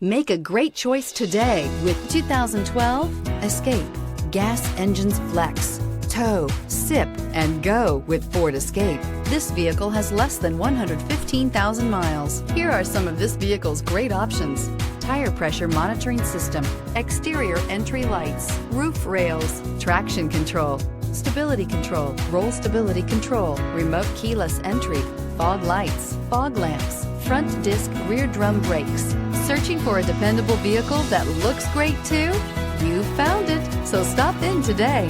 Make a great choice today with 2012 Escape. Gas engines flex, tow, sip, and go with Ford Escape. This vehicle has less than 115,000 miles. Here are some of this vehicle's great options: tire pressure monitoring system, exterior entry lights, roof rails, traction control, stability control, roll stability control, remote keyless entry, fog lights, fog lamps, front disc rear drum brakes. Searching for a dependable vehicle that looks great too? You found it, so stop in today.